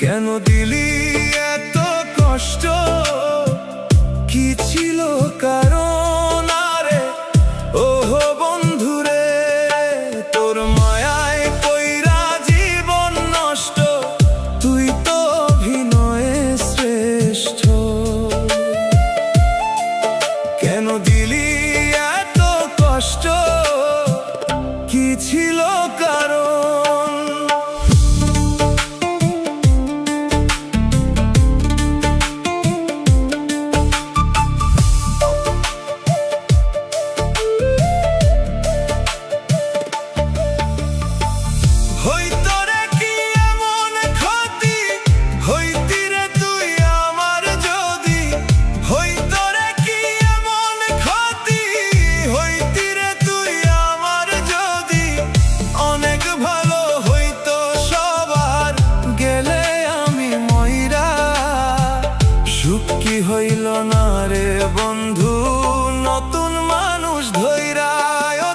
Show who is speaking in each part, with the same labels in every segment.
Speaker 1: কেন দিলি এত কষ্ট, কি ছিল কারণ? আরে ওহো বন্ধুরে, তোর মায়ায় পইরা জীবন নষ্ট, তুই তো অভিনয়ে শ্রেষ্ঠ। কেন দিলি এত কষ্ট, কি ছিল কারণ? কি হইল না রে বন্ধু, নতুন মানুষ ধইরা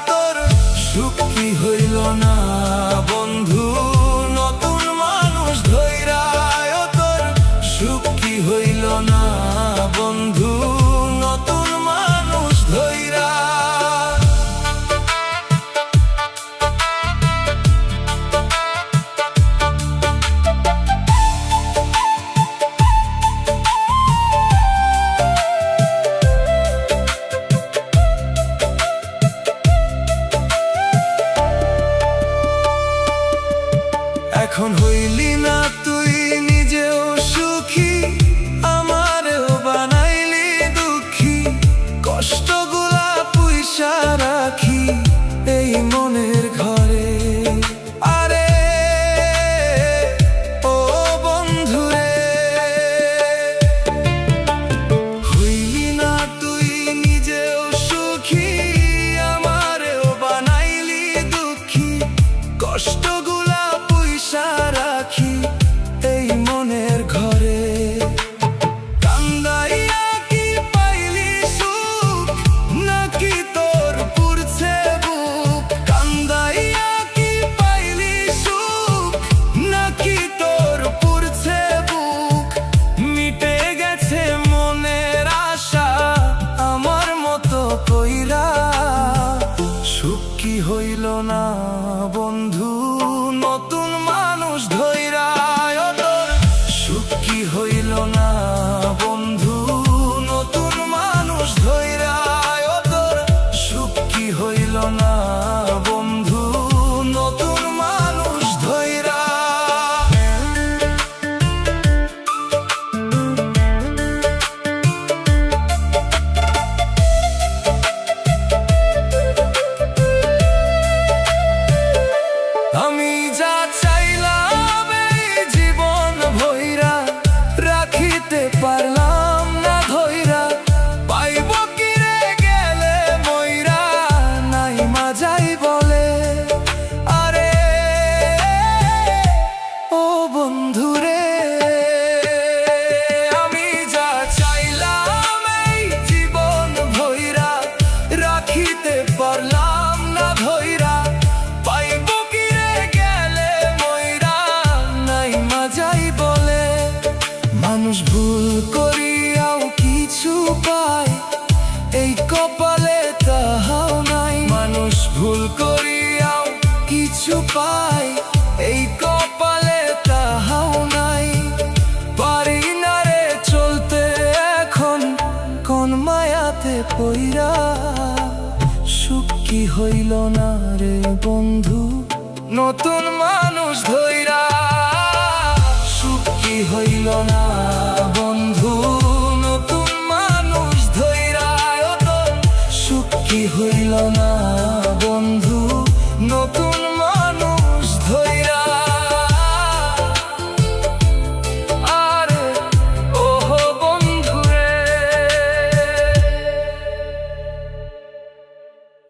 Speaker 1: তোর সুখ কি হইল না বন্ধু, নতুন মানুষ ধইরা তোর সুখ কি হইল না বন্ধু, নতুন মানুষ ধইরা। এখন হইলি না তুই নিজেও সুখী, আমারও বানাইলি দুঃখী, কষ্টগুলা পুইসা রাখি এই মনের ঘরে। আরে ও বন্ধুরে, হইলি না তুই নিজেও সুখী, আমারও বানাইলি দুঃখী, কষ্টগুলা রাখি এই মনের ঘরে। কান্দাইয়া কি পাইলি সুখ, নাকি তোর পুরছে বুক? কান্দাইয়া কি পাইলি সুখ, নাকি তোর পুরছে বুক? মিটে গেছে মনের আশা আমার মতো কইরা, সুখ কি হইল না বন্ধু, নতুন মানুষ ধইরা তোর সুখ কি হইল না বন্ধু, নতুন মানুষ ধইরা তোর সুখ কি হইল না বন্ধু, নতুন মানুষ ধইরা। আমি যা চাইলাম এই জীবন ভইরা, রাখিতে পারলাম না ধইরা, পাইব কি রে গেলে মইরা, নাই মাজাই বলে। আরে ও বন্ধুরে, আমি যা চাইলাম এই জীবন ভইরা, রাখিতে পারলাম না ধইরা, পাইব কি রে গেলে মইরা, নাই মাজাই বলে। মানুষ ভুল করিয়াও কিছু পায়, এই কপালে তাহাও নাই। মানুষ ভুল করিয়াও কিছু পায়, এই কপালে তাহাও নাই। পারি না রে চলতে এখন কোন মায়াতে পইরা, সুখ কি হইল না রে বন্ধু, নতুন মানুষ ধইরা, সুখ কি হইল না